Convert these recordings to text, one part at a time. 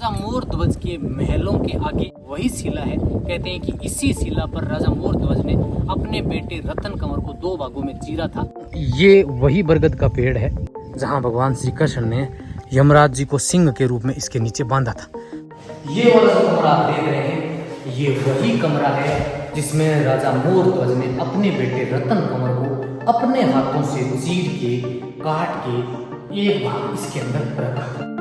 राजा मोर ध्वज के महलों के आगे वही शिला है। कहते हैं कि इसी शिला पर राजा मोर ध्वज ने अपने बेटे रतन कंवर को 2 भागों में चीरा था। ये वही बरगद का पेड़ है जहां भगवान श्री कृष्ण ने यमराज जी को सिंह के रूप में इसके नीचे बांधा था। ये वाला जो कमरा आप देख रहे हैं, ये वही कमरा है जिसमें राजा मोर ध्वज ने अपने बेटे रतन कंवर को अपने हाथों से चीर के काट के एक भाग इसके अंदर रखा था।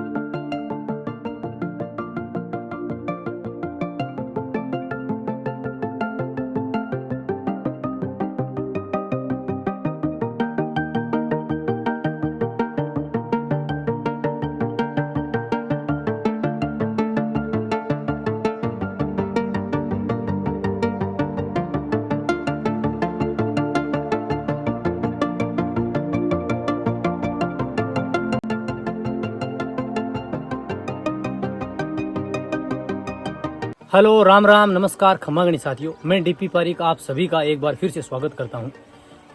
हेलो, राम राम, नमस्कार, खम्मागणी साथियों। मैं डीपी पारिक आप सभी का एक बार फिर से स्वागत करता हूं।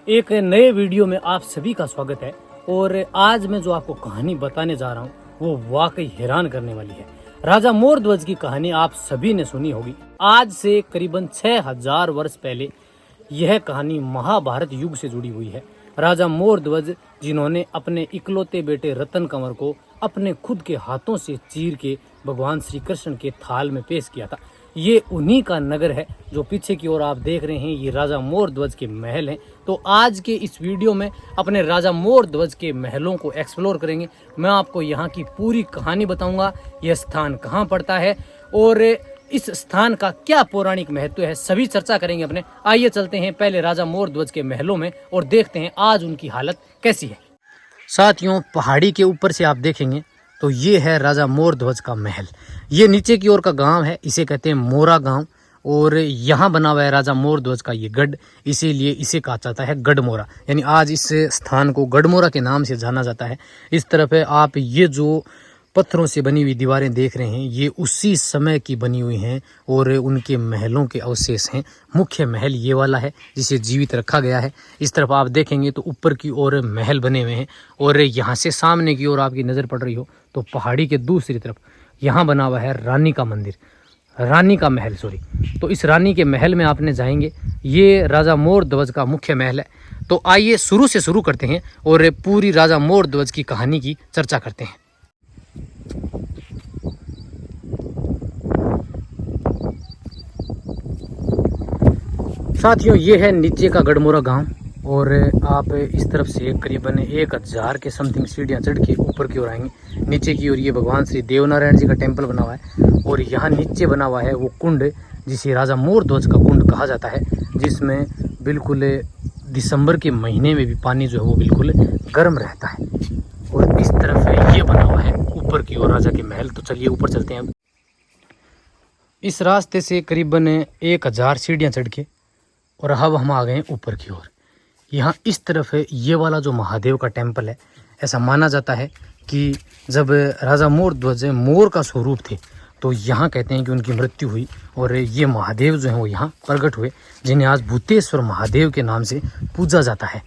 एक नए वीडियो में आप सभी का स्वागत है। और आज मैं जो आपको कहानी बताने जा रहा हूं वो वाकई हैरान करने वाली है। राजा मोर ध्वज की कहानी आप सभी ने सुनी होगी। आज से करीबन 6000 वर्ष पहले यह कहानी महाभारत युग से जुड़ी हुई है। राजा मोर ध्वज जिन्होंने अपने इकलौते बेटे रतन कंवर को अपने खुद के हाथों से चीर के भगवान श्री कृष्ण के थाल में पेश किया था। ये उन्हीं का नगर है जो पीछे की ओर आप देख रहे हैं। ये राजा मोर ध्वज के महल हैं। तो आज के इस वीडियो में अपने राजा मोर ध्वज के महलों को एक्सप्लोर करेंगे। मैं आपको यहाँ की पूरी कहानी बताऊंगा, यह स्थान कहाँ पड़ता है और इस स्थान का क्या पौराणिक महत्व है, सभी चर्चा करेंगे अपने। आइए चलते हैं पहले राजा मोर ध्वज के महलों में और देखते हैं आज उनकी हालत कैसी है। साथियों, पहाड़ी के ऊपर से आप देखेंगे तो ये है राजा मोर ध्वज का महल। ये नीचे की ओर का गांव है, इसे कहते हैं मोरा गांव। और यहाँ बना हुआ है राजा मोर ध्वज का ये गढ़, इसीलिए इसे कहा जाता है गढ़मोरा। यानी आज इस स्थान को गढ़मोरा के नाम से जाना जाता है। इस तरफ है आप ये जो पत्थरों से बनी हुई दीवारें देख रहे हैं, ये उसी समय की बनी हुई हैं और उनके महलों के अवशेष हैं। मुख्य महल ये वाला है जिसे जीवित रखा गया है। इस तरफ आप देखेंगे तो ऊपर की ओर महल बने हुए हैं और यहाँ से सामने की ओर आपकी नज़र पड़ रही हो तो पहाड़ी के दूसरी तरफ यहाँ बना हुआ है रानी का मंदिर, रानी का महल सॉरी। तो इस रानी के महल में आपने जाएंगे, ये राजा मोर ध्वज का मुख्य महल है। तो आइए शुरू से शुरू करते हैं और पूरी राजा मोर ध्वज की कहानी की चर्चा करते हैं। साथियों, ये है नीचे का गढ़मोरा गांव और आप इस तरफ से करीबन 1000 के समथिंग सीढ़ियां चढ़ के ऊपर की ओर आएंगे। नीचे की ओर ये भगवान श्री देवनारायण जी का टेंपल बना हुआ है और यहाँ नीचे बना हुआ है वो कुंड जिसे राजा मोर ध्वज का कुंड कहा जाता है, जिसमें बिल्कुल दिसंबर के महीने में भी पानी जो है वो बिल्कुल गर्म रहता है। और इस तरफ है ये बना हुआ है ऊपर की ओर राजा के महल। तो चलिए ऊपर चलते हैं। इस रास्ते से करीबन 1000 सीढ़ियाँ चढ़ के और अब हम आ गए हैं ऊपर की ओर। यहाँ इस तरफ है ये वाला जो महादेव का टेंपल है। ऐसा माना जाता है कि जब राजा मोर ध्वज मोर का स्वरूप थे तो यहाँ कहते हैं कि उनकी मृत्यु हुई और ये महादेव जो हैं वो यहाँ प्रकट हुए, जिन्हें आज भूतेश्वर महादेव के नाम से पूजा जाता है।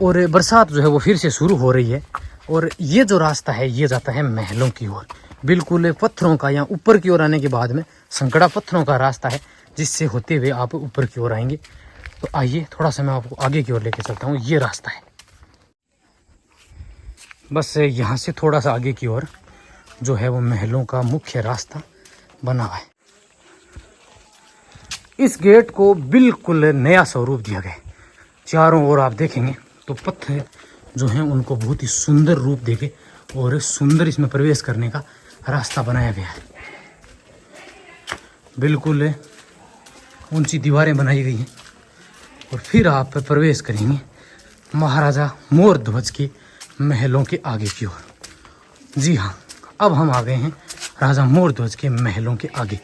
और बरसात जो है वो फिर से शुरू हो रही है और ये जो रास्ता है ये जाता है महलों की ओर। बिल्कुल पत्थरों का, यहाँ ऊपर की ओर आने के बाद में संकड़ा पत्थरों का रास्ता है जिससे होते हुए आप ऊपर की ओर आएंगे। तो आइए थोड़ा सा मैं आपको आगे की ओर लेके चलता हूँ। ये रास्ता है, बस यहाँ से थोड़ा सा आगे की ओर जो है वो महलों का मुख्य रास्ता बना हुआ है। इस गेट को बिल्कुल नया स्वरूप दिया गया है। चारों ओर आप देखेंगे तो पत्थर जो हैं उनको बहुत ही सुंदर रूप देके और सुंदर इसमें प्रवेश करने का रास्ता बनाया गया है। बिल्कुल ऊंची दीवारें बनाई गई हैं और फिर आप प्रवेश करेंगे महाराजा मोर ध्वज के महलों के आगे की ओर। जी हाँ, अब हम आ गए हैं राजा मोर ध्वज के महलों के आगे।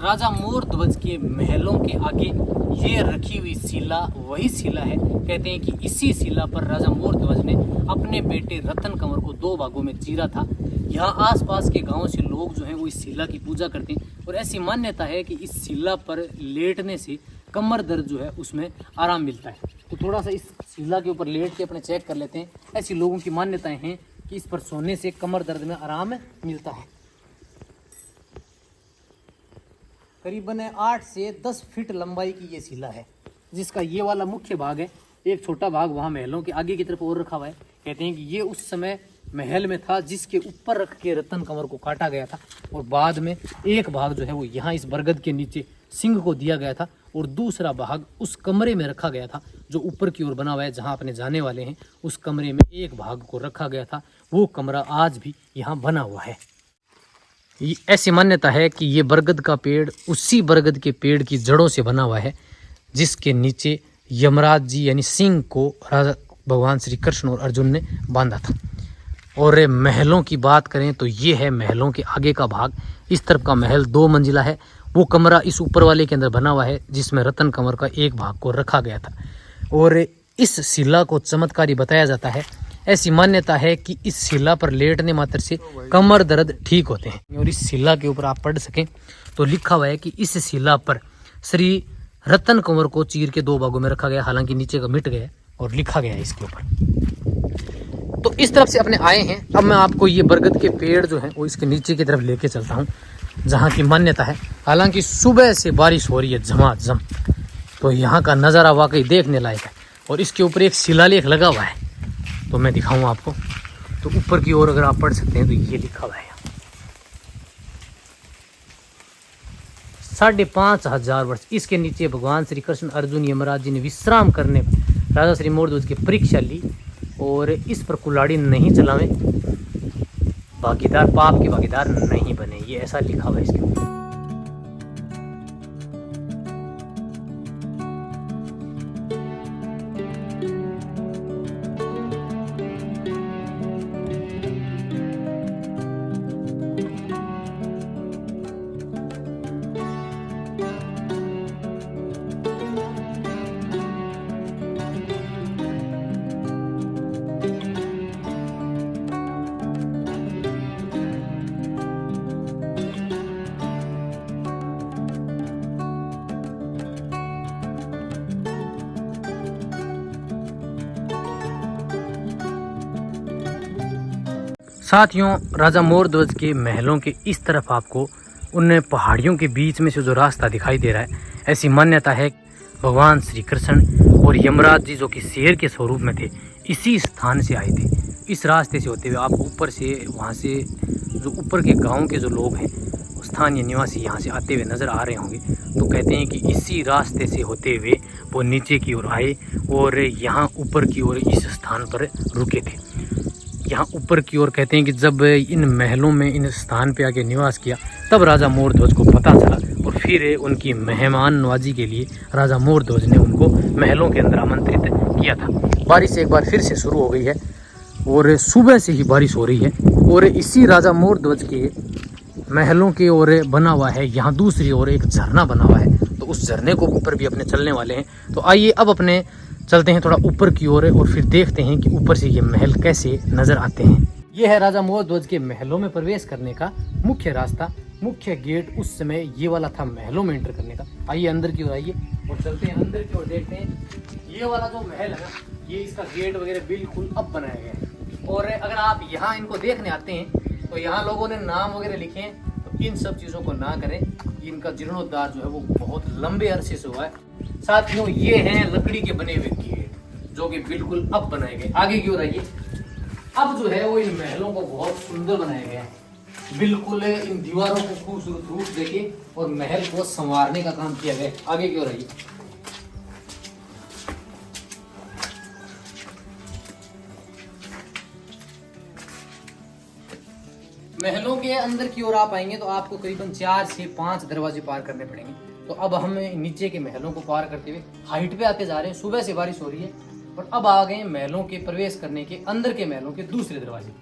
राजा मोर ध्वज के महलों के आगे ये रखी हुई शिला वही शिला है। कहते हैं कि इसी शिला पर राजा मोर ध्वज ने अपने बेटे रतन कंवर को 2 भागों में चीरा था। यहाँ आसपास के गांवों से लोग जो हैं वो इस शिला की पूजा करते हैं और ऐसी मान्यता है कि इस शिला पर लेटने से कमर दर्द जो है उसमें आराम मिलता है। तो थोड़ा सा इस शिला के ऊपर लेट के अपने चेक कर लेते हैं। ऐसी लोगों की मान्यताएं हैं कि इस पर सोने से कमर दर्द में आराम मिलता है। करीबन 8 से 10 फीट लंबाई की ये शिला है, जिसका ये वाला मुख्य भाग है। एक छोटा भाग वहाँ महलों के आगे की तरफ और रखा हुआ है। कहते हैं कि ये उस समय महल में था, जिसके ऊपर रख के रतन कंवर को काटा गया था, और बाद में एक भाग जो है वो यहाँ इस बरगद के नीचे सिंह को दिया गया था, और दूसरा भाग उस कमरे में रखा गया था जो ऊपर की ओर बना हुआ है, जहाँ अपने जाने वाले हैं। उस कमरे में एक भाग को रखा गया था। वो कमरा आज भी यहाँ बना हुआ है। ऐसी मान्यता है कि ये बरगद का पेड़ उसी बरगद के पेड़ की जड़ों से बना हुआ है, जिसके नीचे यमराज जी यानी सिंह को राजा भगवान श्री कृष्ण और अर्जुन ने बांधा था। और महलों की बात करें तो ये है महलों के आगे का भाग। इस तरफ का महल 2 मंजिला है। वो कमरा इस ऊपर वाले के अंदर बना हुआ है, जिसमें रतन कंवर का एक भाग को रखा गया था। और इस शिला को चमत्कारी बताया जाता है। ऐसी मान्यता है कि इस शिला पर लेटने मात्र से कमर दर्द ठीक होते हैं। और इस शिला के ऊपर आप पढ़ सकें तो लिखा हुआ है कि इस शिला पर श्री रतन कंवर को चीर के 2 भागों में रखा गया। हालांकि नीचे का मिट गया और लिखा गया है इसके ऊपर। तो इस तरफ से अपने आए हैं। अब मैं आपको ये बरगद के पेड़ जो है वो इसके नीचे की तरफ लेके चलता हूँ, जहाँ की मान्यता है। हालांकि सुबह से बारिश हो रही है झमाझम, तो यहाँ का नज़ारा वाकई देखने लायक है। और इसके ऊपर एक शिलालेख लगा हुआ है, तो मैं दिखाऊँ आपको। तो ऊपर की ओर अगर आप पढ़ सकते हैं तो ये लिखा हुआ है 5,500 वर्ष। इसके नीचे भगवान श्री कृष्ण अर्जुन यमराज जी ने विश्राम करने पर राजा श्री मोरध्वज की परीक्षा ली, और इस पर कुल्हाड़ी नहीं चलावे, भागीदार पाप के भागीदार नहीं बने। ये ऐसा लिखा हुआ है इसके ऊपर। साथियों, राजा मोरध्वज के महलों के इस तरफ आपको उन पहाड़ियों के बीच में से जो रास्ता दिखाई दे रहा है, ऐसी मान्यता है भगवान श्री कृष्ण और यमराज जी जो कि शेर के स्वरूप में थे, इसी स्थान से आए थे। इस रास्ते से होते हुए आप ऊपर से, वहाँ से जो ऊपर के गांव के जो लोग हैं, स्थानीय निवासी यहाँ से आते हुए नज़र आ रहे होंगे। तो कहते हैं कि इसी रास्ते से होते हुए वो नीचे की ओर आए और यहाँ ऊपर की ओर इस स्थान पर रुके थे। यहाँ ऊपर की ओर कहते हैं कि जब इन महलों में इन स्थान पे आके निवास किया, तब राजा मोरध्वज को पता चला, और फिर उनकी मेहमान नवाजी के लिए राजा मोरध्वज ने उनको महलों के अंदर आमंत्रित किया था। बारिश एक बार फिर से शुरू हो गई है, और सुबह से ही बारिश हो रही है। और इसी राजा मोरध्वज के महलों की ओर बना हुआ है यहाँ दूसरी ओर एक झरना बना हुआ है। तो उस झरने को ऊपर भी अपने चलने वाले हैं। तो आइए अब अपने चलते हैं थोड़ा ऊपर की ओर, और फिर देखते हैं कि ऊपर से ये महल कैसे नजर आते हैं। ये है राजा मोरध्वज के महलों में प्रवेश करने का मुख्य रास्ता, मुख्य गेट। उस समय ये वाला था महलों में एंटर करने का। आइए अंदर की ओर आइए और चलते हैं अंदर की ओर, देखते हैं ये वाला जो महल है ना, ये इसका गेट वगैरह बिल्कुल अब बनाया गया है। और अगर आप यहाँ इनको देखने आते हैं तो यहाँ लोगों ने नाम वगैरह लिखे हैं, तो इन सब चीज़ों को ना करें। इनका जीर्णोद्धार जो है वो बहुत लंबे अरसे से हुआ है। साथियों, ये हैं लकड़ी के बने हुए गेट, जो कि बिल्कुल अब बनाए गए। आगे की ओर आइए। अब जो है वो इन महलों को बहुत सुंदर बनाया गया है। बिल्कुल इन दीवारों को खूबसूरत रूप देके और महल को संवारने का काम किया गया है। आगे की ओर आइए। महलों के अंदर की ओर आप आएंगे तो आपको करीबन 4 से 5 दरवाजे पार करने पड़ेंगे। तो अब हम नीचे के महलों को पार करते हुए हाइट पे आते जा रहे हैं। सुबह से बारिश हो रही है और अब आ गए महलों के प्रवेश करने के अंदर के महलों के दूसरे दरवाजे।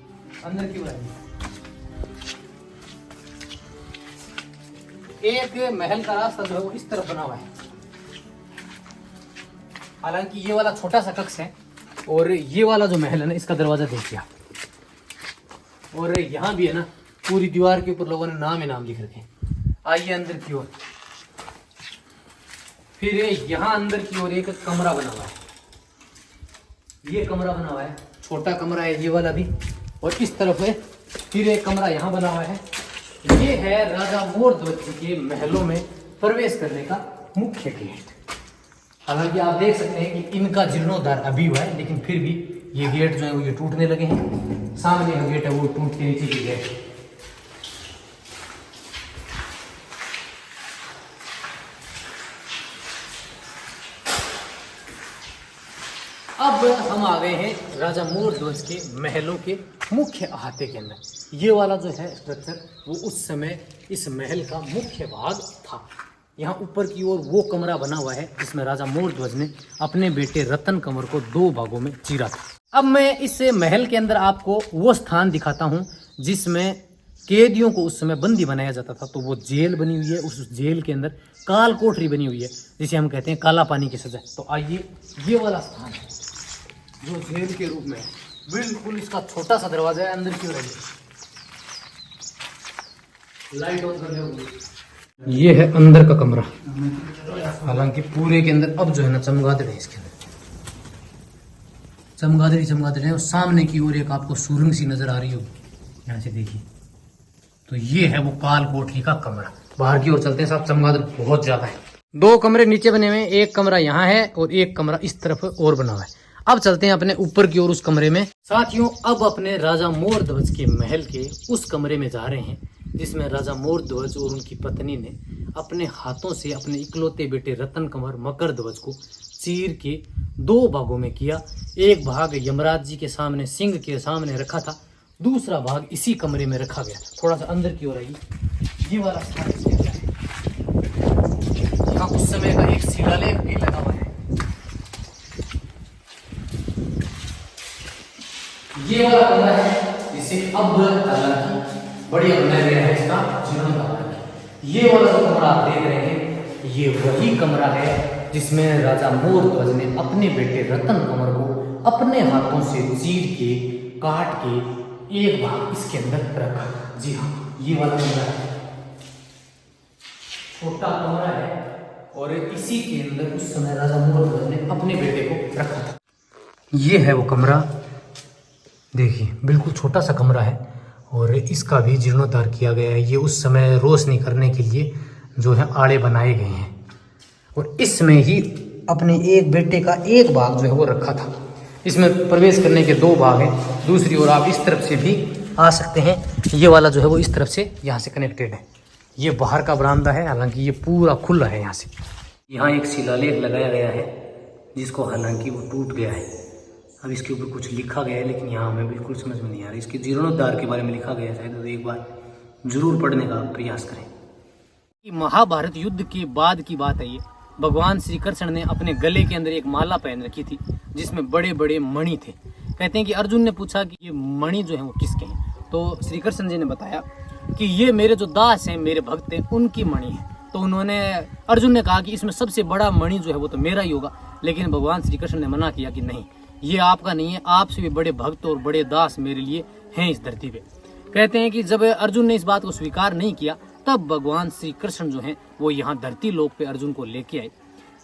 अंदर की ओर एक महल का रास्ता जो है वो इस तरफ बना हुआ है। हालांकि ये वाला छोटा सा कक्ष है, और ये वाला जो महल है ना, इसका दरवाजा देखिए। और यहाँ भी है ना, पूरी दीवार के ऊपर लोगों ने नाम ही नाम लिख रखे हैं। आइए अंदर की ओर। फिर यहाँ अंदर की ओर एक कमरा बना हुआ है, ये कमरा बना हुआ है, छोटा कमरा है ये वाला भी, और इस तरफ है फिर एक कमरा यहाँ बना हुआ है। ये है राजा मोरध्वज के महलों में प्रवेश करने का मुख्य गेट। हालांकि आप देख सकते हैं कि इनका जीर्णोद्धार अभी हुआ है, लेकिन फिर भी ये गेट जो है वो ये टूटने लगे हैं। सामने का गेट है वो टूट के नीचे गिर गया। अब हम आ गए हैं राजा मोरध्वज के महलों के मुख्य अहाते के अंदर। ये वाला जो है स्ट्रक्चर वो उस समय इस महल का मुख्य भाग था। यहाँ ऊपर की ओर वो कमरा बना हुआ है जिसमें राजा मोरध्वज ने अपने बेटे रतन कंवर को 2 भागों में चीरा था। अब मैं इस महल के अंदर आपको वो स्थान दिखाता हूँ जिसमें कैदियों को उस समय बंदी बनाया जाता था। तो वो जेल बनी हुई है, उस जेल के अंदर काल कोठरी बनी हुई है जिसे हम कहते हैं काला पानी की सजा। तो आइए, ये वाला स्थान है जो जेल के रूप में है। बिल्कुल इसका छोटा सा दरवाजा है, अंदर की ओर लाइट ऑन करने होगी। ये है अंदर का कमरा। हालांकि पूरे के अंदर अब जो है ना चमगादड़ है, इसके अंदर चमगादड़ है। और सामने की ओर एक आपको सुरंग सी नजर आ रही होगी, यहाँ से देखिए। तो ये है वो काल कोठरी का कमरा। बाहर की ओर चलते हैं साहब, चमगादड़ बहुत ज्यादा है। 2 कमरे नीचे बने हुए हैं, एक कमरा यहाँ है और एक कमरा इस तरफ और बना हुआ है। अब चलते हैं अपने ऊपर की ओर उस कमरे में। साथियों, अब अपने राजा मोरध्वज के महल के उस कमरे में जा रहे हैं जिसमें राजा मोरध्वज और उनकी पत्नी ने अपने हाथों से अपने इकलौते बेटे रतन कंवर मकरध्वज को चीर के 2 भागों में किया। एक भाग यमराज जी के सामने सिंह के सामने रखा था, दूसरा भाग इसी कमरे में रखा गया था। थोड़ा सा अंदर की ओर आइए, ये वाला स्थान इसके अंदर है। यहाँ उस समय का एक शिलालेख भी लगा हुआ है। ये वाला कमरा है जिसे अब हालांकि बढ़िया बनाया गया है, इसका जीर्णोद्धार। ये वाला जो कमरा आप देख रहे हैं ये वही कमरा है जिसमें राजा मोरध्वज ने अपने बेटे रतन कंवर को अपने हाथों से चीर के काट के एक भाग इसके अंदर रखा। जी हाँ, ये वाला कमरा है, छोटा कमरा है और इसी के अंदर उस समय राजा मोरध्वज ने अपने बेटे को रखा था। ये है वो कमरा, देखिए बिल्कुल छोटा सा कमरा है और इसका भी जीर्णोद्धार किया गया है। ये उस समय रोशनी करने के लिए जो है आड़े बनाए गए हैं और इसमें ही अपने एक बेटे का एक भाग जो है वो रखा था। इसमें प्रवेश करने के 2 भाग हैं। दूसरी ओर आप इस तरफ से भी आ सकते हैं। ये वाला जो है वो इस तरफ से यहाँ से कनेक्टेड है। ये बाहर का बरामदा है, हालांकि ये पूरा खुला है। यहाँ से यहाँ एक शिलालेख लगाया गया है जिसको हालांकि वो टूट गया है। अब इसके ऊपर कुछ लिखा गया है लेकिन यहाँ हमें बिल्कुल समझ में नहीं आ रहा। इसके जीर्णोद्धार के बारे में लिखा गया है शायद, तो एक बार जरूर पढ़ने का प्रयास करें। महाभारत युद्ध के बाद की बात है ये। भगवान श्री कृष्ण ने अपने गले के अंदर एक माला पहन रखी थी जिसमें बड़े बड़े मणि थे। कहते हैं कि अर्जुन ने पूछा कि ये मणि जो है वो किसके हैं, तो श्री कृष्ण जी ने बताया कि ये मेरे जो दास हैं, मेरे भक्त हैं, उनकी मणि है। तो अर्जुन ने कहा कि इसमें सबसे बड़ा मणि जो है वो तो मेरा ही होगा। लेकिन भगवान श्री कृष्ण ने मना किया कि नहीं, ये आपका नहीं है, आपसे भी बड़े भक्त और बड़े दास मेरे लिए हैं इस धरती पे। कहते हैं कि जब अर्जुन ने इस बात को स्वीकार नहीं किया तब भगवान श्री कृष्ण जो हैं वो यहाँ धरती लोक पे अर्जुन को लेके आए।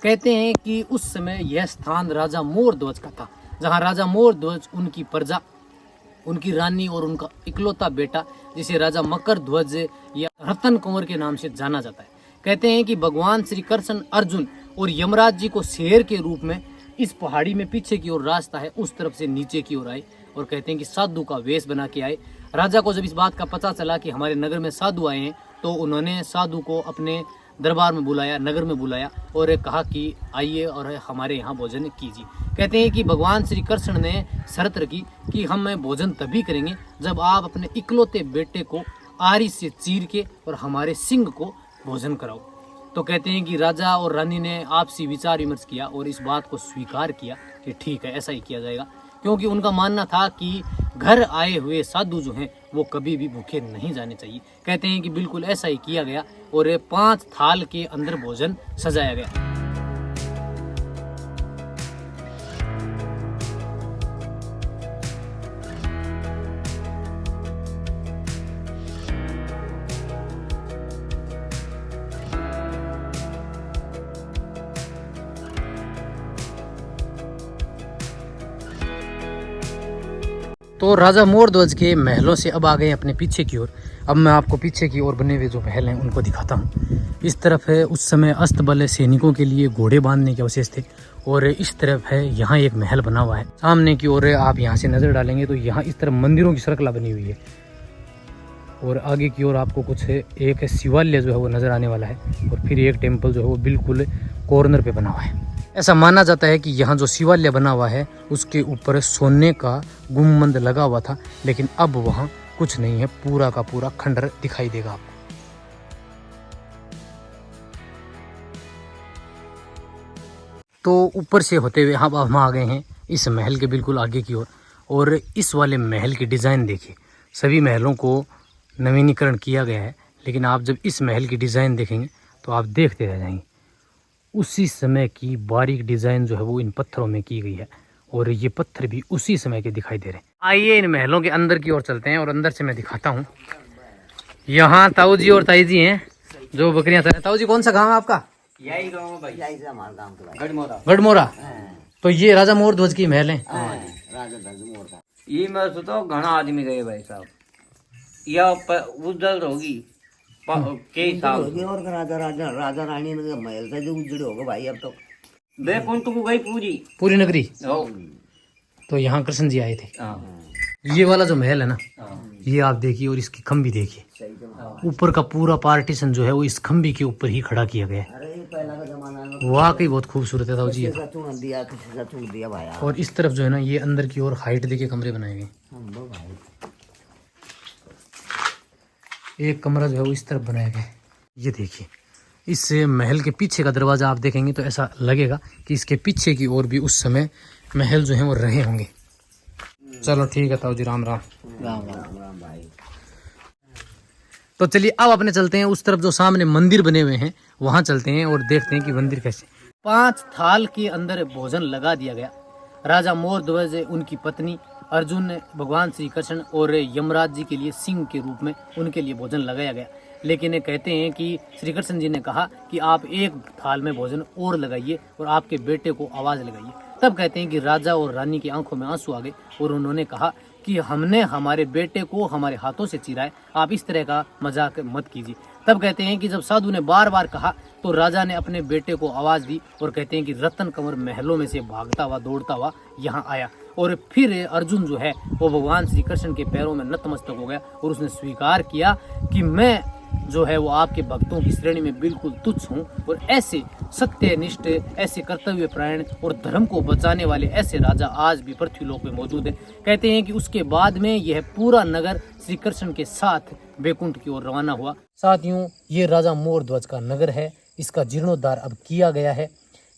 कहते हैं कि उस समय यह स्थान राजा मोरध्वज का था, जहाँ राजा मोरध्वज, उनकी प्रजा, उनकी रानी और उनका इकलौता बेटा जिसे राजा मकरध्वज या रतन कंवर के नाम से जाना जाता है। कहते हैं कि भगवान श्री कृष्ण अर्जुन और यमराज जी को शेर के रूप में इस पहाड़ी में पीछे की ओर रास्ता है उस तरफ से नीचे की ओर आए और कहते हैं कि साधु का वेश बना के आए। राजा को जब इस बात का पता चला कि हमारे नगर में साधु आए हैं तो उन्होंने साधु को अपने दरबार में बुलाया, नगर में बुलाया और कहा कि आइए और हमारे यहाँ भोजन कीजिए। कहते हैं कि भगवान श्री कृष्ण ने शर्त रखी कि हम भोजन तभी करेंगे जब आप अपने इकलौते बेटे को आरी से चीर के और हमारे सिंह को भोजन कराओ। तो कहते हैं कि राजा और रानी ने आपसी विचार विमर्श किया और इस बात को स्वीकार किया कि ठीक है, ऐसा ही किया जाएगा, क्योंकि उनका मानना था कि घर आए हुए साधु जो हैं वो कभी भी भूखे नहीं जाने चाहिए। कहते हैं कि बिल्कुल ऐसा ही किया गया और 5 थाल के अंदर भोजन सजाया गया। तो राजा मोरध्वज के महलों से अब आ गए अपने पीछे की ओर। अब मैं आपको पीछे की ओर बने हुए जो महल हैं उनको दिखाता हूँ। इस तरफ है उस समय अस्तबल सैनिकों के लिए घोड़े बांधने के अवशेष थे, और इस तरफ है यहाँ एक महल बना हुआ है। सामने की ओर आप यहाँ से नजर डालेंगे तो यहाँ इस तरफ मंदिरों की श्रृंखला बनी हुई है, और आगे की ओर आपको कुछ एक शिवालय जो है वो नजर आने वाला है, और फिर एक टेम्पल जो है वो बिल्कुल कॉर्नर पे बना हुआ है। ऐसा माना जाता है कि यहाँ जो शिवालय बना हुआ है उसके ऊपर सोने का गुम्बद लगा हुआ था, लेकिन अब वहाँ कुछ नहीं है, पूरा का पूरा खंडर दिखाई देगा आपको। तो ऊपर से होते हुए हम आ गए हैं इस महल के बिल्कुल आगे की ओर, और इस वाले महल की डिज़ाइन देखिए। सभी महलों को नवीनीकरण किया गया है, लेकिन आप जब इस महल की डिज़ाइन देखेंगे तो आप देखते रह जाएंगे। उसी समय की बारीक डिज़ाइन जो है वो इन पत्थरों में की गई है, और ये पत्थर भी उसी समय के दिखाई दे रहे हैं। आइए इन महलों के अंदर की ओर चलते हैं, और अंदर से मैं दिखाता हूँ। यहाँ ताऊ जी और ताई जी हैं जो बकरियां चल रहे हैं। ताऊ जी, कौन सा गाँव है आपका? यही गाँव है भाई, यही से हमारा गाँव का गढ़मोरा। गढ़मोरा। तो ये राजा मोरध्वज की महल है। राजा धर्मोर का ये मैं तो घना आदमी गए भाई साहब, यह उज्जवल होगी के साहब और राजा राजा राजा रानी ने महल का जो उजड़ होगा भाई। अब तो बेकुंठ को गई पूरी नगरी। तो यहाँ कृष्ण जी आए थे। ये वाला जो महल है ना, ये आप देखिए, और इसकी खंबी देखिए, ऊपर का पूरा पार्टीशन जो है वो इस खंबी के ऊपर ही खड़ा किया गया है। वाकई बहुत खूबसूरत है जी। और इस तरफ जो है ना, ये अंदर की ओर हाइट देखिए कमरे बनाए गए। एक कमरा जो है वो इस तरफ बनाया गया है। ये देखिए, इस महल के पीछे का दरवाजा आप देखेंगे तो ऐसा लगेगा कि इसके पीछे की ओर भी उस समय महल जो है वो रहे होंगे। चलो ठीक है ताऊ जी, राम राम। राम राम राम भाई। तो चलिए अब अपने चलते हैं उस तरफ जो सामने मंदिर बने हुए हैं, वहां चलते हैं और देखते हैं कि मंदिर कैसे। 5 थाल के अंदर भोजन लगा दिया गया। राजा मोरध्वज, उनकी पत्नी, अर्जुन, भगवान श्री कृष्ण और यमराज जी के लिए सिंह के रूप में उनके लिए भोजन लगाया गया। लेकिन कहते हैं कि श्री कृष्ण जी ने कहा कि आप एक थाल में भोजन और लगाइए और आपके बेटे को आवाज लगाइए। तब कहते हैं कि राजा और रानी की आंखों में आंसू आ गए, और उन्होंने कहा कि हमने हमारे बेटे को हमारे हाथों से चीरा है, आप इस तरह का मजाक मत कीजिए। तब कहते हैं कि जब साधु ने बार बार कहा तो राजा ने अपने बेटे को आवाज दी, और कहते हैं कि रतन कंवर महलों में से भागता हुआ दौड़ता हुआ यहाँ आया, और फिर अर्जुन जो है वो भगवान श्री कृष्ण के पैरों में नतमस्तक हो गया, और उसने स्वीकार किया कि मैं जो है वो आपके भक्तों की श्रेणी में बिल्कुल तुच्छ हूँ, और ऐसे सत्यनिष्ठ, ऐसे कर्तव्य प्राण और धर्म को बचाने वाले ऐसे राजा आज भी पृथ्वीलोक में मौजूद है। कहते हैं कि उसके बाद में यह पूरा नगर श्री कृष्ण के साथ बैकुंठ की ओर रवाना हुआ। साथियों, ये राजा मोरध्वज का नगर है, इसका जीर्णोद्धार अब किया गया है।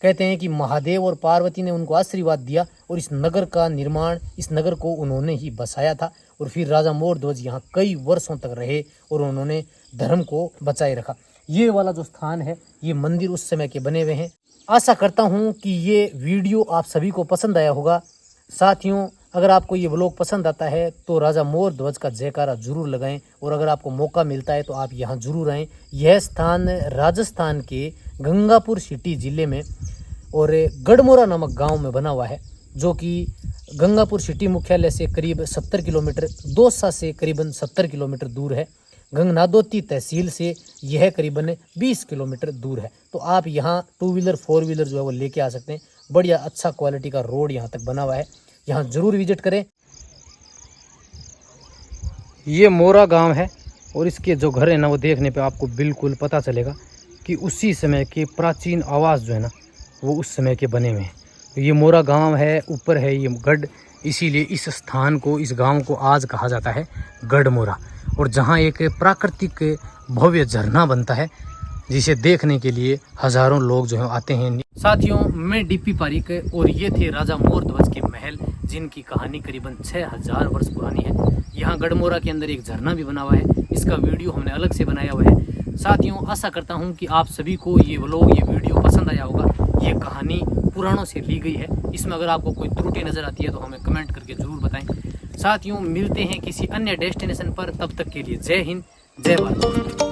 कहते हैं कि महादेव और पार्वती ने उनको आशीर्वाद दिया, और इस नगर का निर्माण, इस नगर को उन्होंने ही बसाया था, और फिर राजा मोरध्वज यहाँ कई वर्षों तक रहे और उन्होंने धर्म को बचाए रखा। ये वाला जो स्थान है, ये मंदिर उस समय के बने हुए हैं। आशा करता हूँ कि ये वीडियो आप सभी को पसंद आया होगा। साथियों, अगर आपको ये व्लॉग पसंद आता है तो राजा मोरध्वज का जयकारा जरूर लगाएं, और अगर आपको मौका मिलता है तो आप यहाँ जरूर आएँ। यह स्थान राजस्थान के गंगापुर सिटी जिले में और गढ़मोरा नामक गांव में बना हुआ है, जो कि गंगापुर सिटी मुख्यालय से करीब 70 किलोमीटर, दौसा से करीबन 70 किलोमीटर दूर है। गंगनादोती तहसील से यह करीबन 20 किलोमीटर दूर है। तो आप यहाँ 2 व्हीलर 4 व्हीलर जो है वो लेके आ सकते हैं। बढ़िया अच्छा क्वालिटी का रोड यहाँ तक बना हुआ है, यहाँ जरूर विजिट करें। ये मोरा गांव है, और इसके जो घर है ना, वो देखने पे आपको बिल्कुल पता चलेगा कि उसी समय के प्राचीन आवास जो है ना, वो उस समय के बने हुए हैं। तो ये मोरा गांव है, ऊपर है ये गढ़, इसीलिए इस स्थान को, इस गांव को आज कहा जाता है गढ़मोरा। और जहाँ एक प्राकृतिक भव्य झरना बनता है, जिसे देखने के लिए हजारों लोग जो है आते हैं। साथियों, मैं डीपी पारिक, और ये थे राजा मोरध्वज के महल, जिनकी कहानी करीबन 6000 वर्ष पुरानी है। यहाँ गढ़मोरा के अंदर एक झरना भी बना हुआ है, इसका वीडियो हमने अलग से बनाया हुआ है। साथियों, आशा करता हूँ कि आप सभी को ये व्लॉग, ये वीडियो पसंद आया होगा। ये कहानी पुराणों से ली गई है, इसमें अगर आपको कोई त्रुटि नज़र आती है तो हमें कमेंट करके ज़रूर बताएं। साथियों, मिलते हैं किसी अन्य डेस्टिनेशन पर, तब तक के लिए जय हिंद, जय भारत।